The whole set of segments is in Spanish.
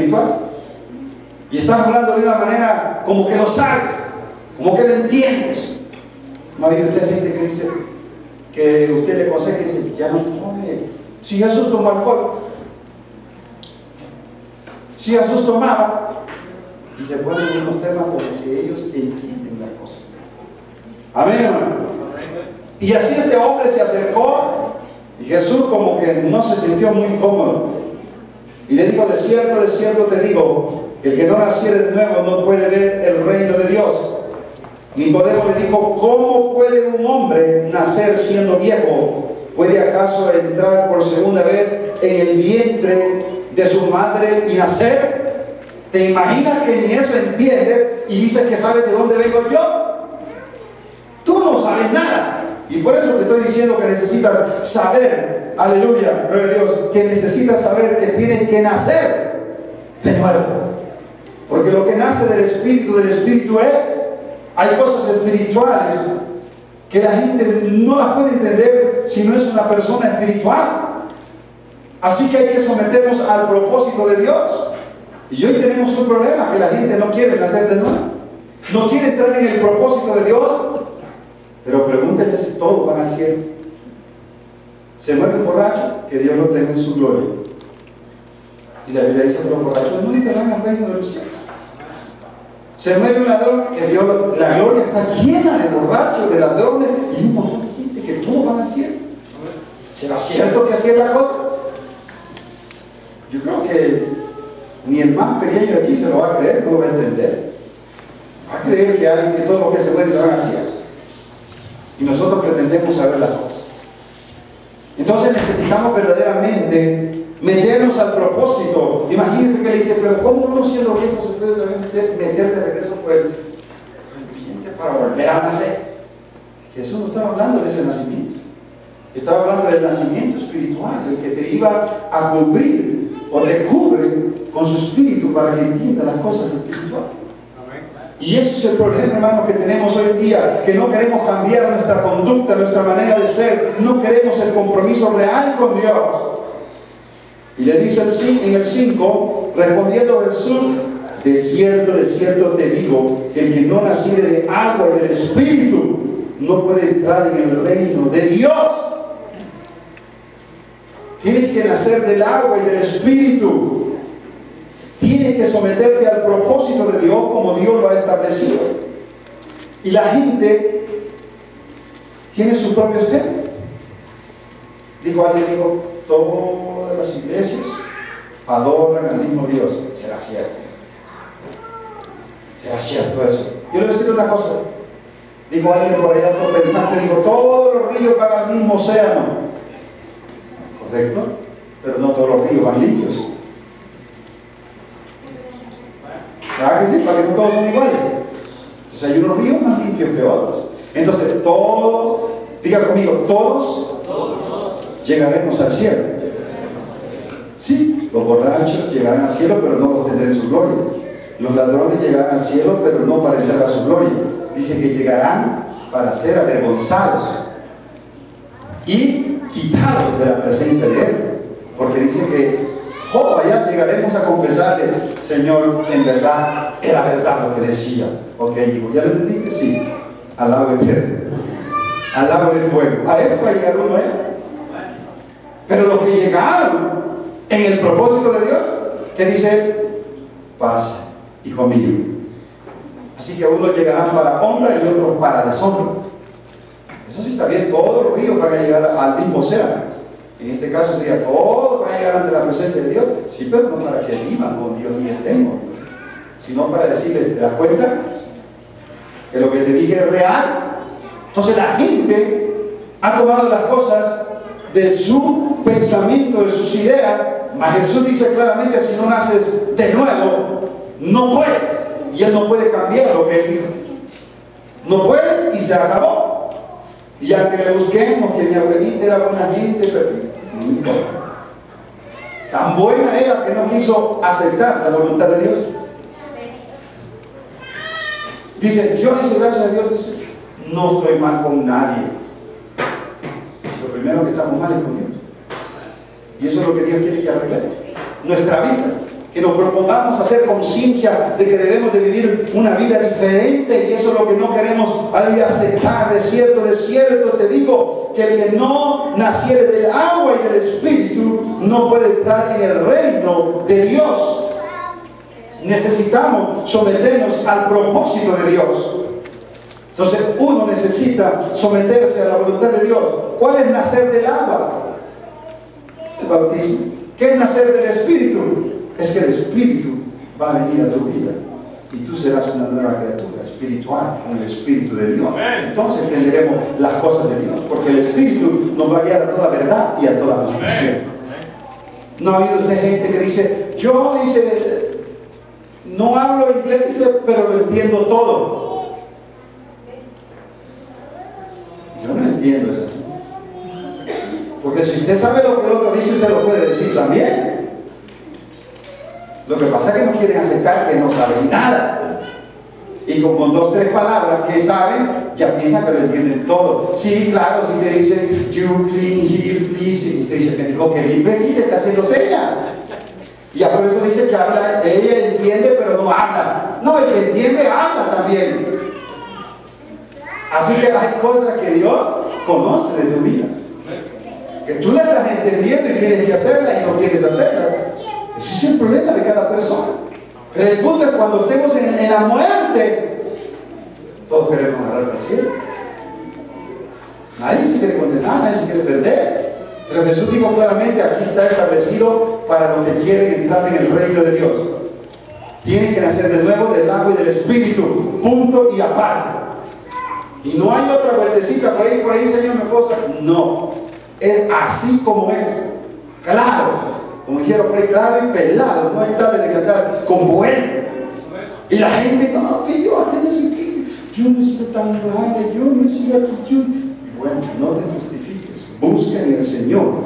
espiritual. Y estás hablando de una manera como que lo sabes, como que lo entiendes. ¿No ha habido usted gente que dice que usted le aconseja que dice, ya no tome? Si Jesús tomó alcohol, si Jesús tomaba, y se ponen en unos temas como que ellos entienden las cosas. Amén, hermano. Y así este hombre se acercó y Jesús como que no se sintió muy cómodo y le dijo, de cierto te digo, el que no naciere de nuevo no puede ver el reino de Dios. Nicodemo le dijo, ¿cómo puede un hombre nacer siendo viejo? ¿Puede acaso entrar por segunda vez en el vientre de su madre y nacer? ¿Te imaginas que ni eso entiendes y dices que sabes de dónde vengo yo? Tú no sabes nada. Y por eso te estoy diciendo que necesitas saber, aleluya, gloria a Dios, que necesitas saber que tienes que nacer de nuevo. Porque lo que nace del Espíritu es, hay cosas espirituales que la gente no las puede entender si no es una persona espiritual. Así que hay que someternos al propósito de Dios. Y hoy tenemos un problema, que la gente no quiere nacer de nuevo, no quiere entrar en el propósito de Dios. Pero pregúntenle si todos van al cielo. Se muere un borracho, que Dios lo tenga en su gloria. Y la Biblia dice que los borrachos no entrarán al reino de los cielos. Se muere un ladrón, que Dios la gloria está llena de borrachos, de ladrones y un montón de gente que todos van al cielo. ¿Será cierto que así es la cosa? Yo creo que ni el más pequeño de aquí se lo va a creer, no lo va a entender. Va a creer que todos los que se mueren se van al cielo. Y nosotros pretendemos saber las cosas. Entonces necesitamos verdaderamente meternos al propósito. Imagínense que le dice, pero ¿cómo uno siendo viejo se puede también meter de regreso por el vientre para volver a nacer? Jesús no estaba hablando de ese nacimiento. Estaba hablando del nacimiento espiritual, del que te iba a cubrir o te cubre con su espíritu para que entienda las cosas espirituales. Y ese es el problema, hermano, que tenemos hoy en día, que no queremos cambiar nuestra conducta, nuestra manera de ser, no queremos el compromiso real con Dios. Y le dice en el 5, respondiendo Jesús, de cierto te digo, que el que no naciere de agua y del Espíritu, no puede entrar en el reino de Dios. Tienes que nacer del agua y del Espíritu. Tienes que someterte al propósito de Dios como Dios lo ha establecido. Y la gente tiene sus propios temas. Alguien dijo, todas las iglesias adoran al mismo Dios. ¿Será cierto? ¿Será cierto eso? Yo le voy a decir una cosa. Dijo alguien por allá, otro pensante, dijo, todos los ríos van al mismo océano. ¿Correcto? Pero no todos los ríos van limpios. ¿Verdad que sí? Para que no todos son iguales. Entonces hay unos ríos más limpios que otros. Entonces todos, diga conmigo, todos llegaremos al cielo. Sí, los borrachos llegarán al cielo, pero no los tendrán en su gloria. Los ladrones llegarán al cielo, pero no para entrar a su gloria. Dice que llegarán para ser avergonzados y quitados de la presencia de Él. Porque dice que allá llegaremos a confesarle, Señor, en verdad, era verdad lo que decía. Ok, hijo, ¿ya lo entendiste? Sí. Al lago eterno, al lago de fuego. A eso va a llegar uno, Pero los que llegaron en el propósito de Dios, ¿qué dice Él? Pasa, hijo mío. Así que unos llegarán para honra y otros para deshonra. Eso sí está bien, todos los ríos van a llegar al mismo océano. En este caso sería, todos van a llegar ante la presencia de Dios. Sí, pero no para que vivan con Dios ni estén con Dios, sino para decirles, ¿te das cuenta? Que lo que te dije es real. Entonces la gente ha tomado las cosas de su pensamiento, de sus ideas. Mas Jesús dice claramente, si no naces de nuevo, no puedes. Y Él no puede cambiar lo que Él dijo. No puedes y se acabó. Y ya que le busquemos que mi abuelita era buena gente, pero no importa. Tan buena era que no quiso aceptar la voluntad de Dios. Dice, yo hice gracias a Dios, dice, no estoy mal con nadie. Lo primero que estamos mal es con Dios. Y eso es lo que Dios quiere que arreglemos. Nuestra vida. Que nos propongamos hacer conciencia de que debemos de vivir una vida diferente, y eso es lo que no queremos aceptar. De cierto te digo, que el que no naciere del agua y del Espíritu no puede entrar en el reino de Dios. Necesitamos someternos al propósito de Dios. Entonces uno necesita someterse a la voluntad de Dios. ¿Cuál es nacer del agua? El bautismo. ¿Qué es nacer del Espíritu? Es que el Espíritu va a venir a tu vida y tú serás una nueva criatura espiritual con el Espíritu de Dios. Entonces entenderemos las cosas de Dios, porque el Espíritu nos va a guiar a toda verdad y a toda justicia. ¿No ha habido usted gente que dice, yo no hablo inglés, pero lo entiendo todo? Yo no entiendo eso. Porque si usted sabe lo que el otro dice, usted lo puede decir también. Lo que pasa es que no quieren aceptar que no saben nada. Y con 2 o 3 palabras que saben, ya piensan que lo entienden todo. Sí, claro, si te dicen, you clean here, please, y usted dice, me dijo que limpie, sí, te está haciendo señas. Y ya por eso dice que habla, ella entiende, pero no habla. No, el que entiende, habla también. Así que hay cosas que Dios conoce de tu vida, que tú las estás entendiendo y tienes que hacerlas y no quieres hacerlas. Ese es el problema de cada persona. Pero el punto es cuando estemos en la muerte, todos queremos agarrar al cielo. Nadie se quiere condenar, nadie se quiere perder. Pero Jesús dijo claramente, aquí está establecido para los que quieren entrar en el reino de Dios. Tienen que nacer de nuevo del agua y del Espíritu, punto y aparte. Y no hay otra vueltecita por ahí, Señor, mi esposa. No, es así como es. Claro. Como dijeron por ahí, claro y pelado, no hay tales de cantar con vuelo. Y la gente, no, que yo aquí no sé qué, yo no estoy tan grande, yo no estoy aquí, yo. Y bueno, no te justifiques, busca en el Señor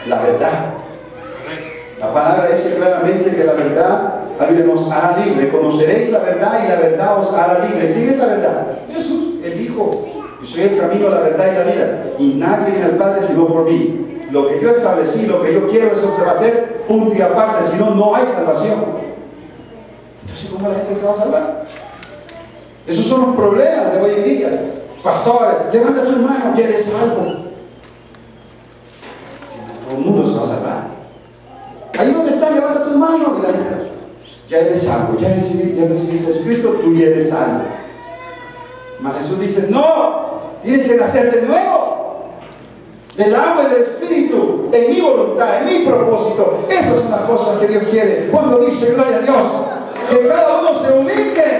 la verdad. La palabra dice claramente que la verdad nos hará libre. Conoceréis la verdad y la verdad os hará libre. ¿Quién es la verdad? Jesús, Él dijo, yo soy el camino, la verdad y la vida, y nadie viene al Padre sino por mí. Lo que yo establecí, lo que yo quiero, eso se va a hacer, punto y aparte, si no, no hay salvación. Entonces, ¿cómo la gente se va a salvar? Esos son los problemas de hoy en día. Pastor, levanta tus manos, ya eres salvo. Todo el mundo se va a salvar. Ahí donde está, levanta tus manos. Y la gente, ya eres salvo, ya recibiste a Jesucristo, tú ya eres salvo. Mas Jesús dice, no, tienes que nacer de nuevo. Del agua y del Espíritu, en mi voluntad, en mi propósito. Esas son las cosas que Dios quiere. Cuando dice, gloria a Dios, que cada uno se ubique.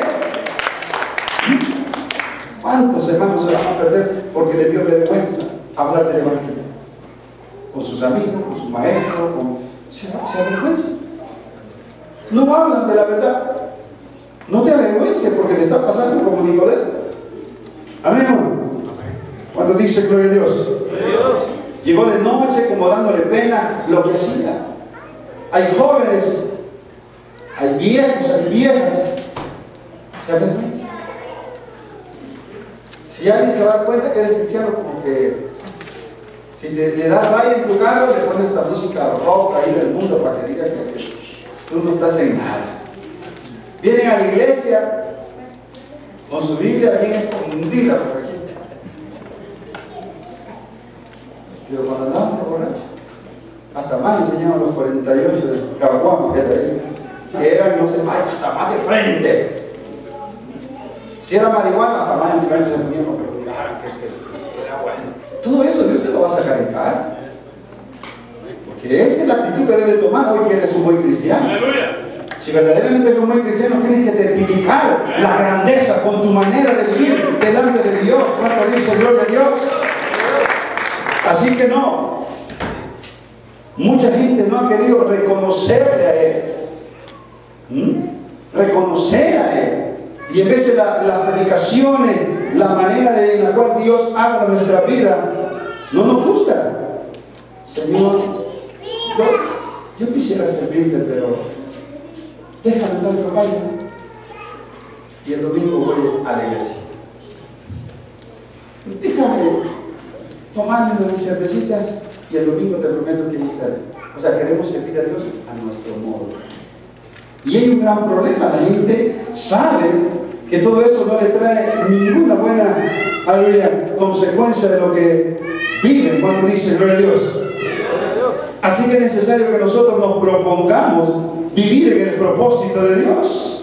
¿Cuántos hermanos se van a perder porque les dio vergüenza hablar del Evangelio? Con sus amigos, con sus maestros, se avergüenzan. No hablan de la verdad. No te avergüences porque te está pasando como Nicodemo. Amén. Cuando dice gloria a Dios. Llegó de noche como dándole pena lo que hacía. Hay jóvenes, hay viejos, hay viejas. Se avergüenzan. Si alguien se da cuenta que eres cristiano, como que si le das raya en tu carro, le pones esta música rock ahí del mundo para que diga que tú no estás en nada. Vienen a la iglesia con su Biblia bien escondida por aquí. Pero cuando andaban de borracho, hasta más enseñaban los 48 de Caguama que eran, no sé, hasta más de frente. Si era marihuana, hasta más enfrente se ponían porque miraran que era bueno. Todo eso Dios te lo va a sacar en cara. Porque esa es la actitud que debe tomar hoy que eres un buen cristiano. ¡Aleluya! Si verdaderamente eres un buen cristiano, tienes que testificar la grandeza con tu manera de vivir delante de Dios. Cuando dice gloria a Dios. Así que no. Mucha gente no ha querido reconocerle a Él. Reconocer a Él. Y en vez de las predicaciones, la manera en la cual Dios habla nuestra vida, no nos gusta. Señor, yo quisiera servirte, pero déjame dar el baile. Y el domingo voy a la iglesia. Déjame tomarme unas cervecitas y el domingo te prometo que ahí estaré. O sea, queremos servir a Dios a nuestro modo. Y hay un gran problema. La gente sabe que todo eso no le trae ninguna buena, aleluya, consecuencia de lo que viven cuando dicen gloria a Dios. Así que es necesario que nosotros nos propongamos vivir en el propósito de Dios.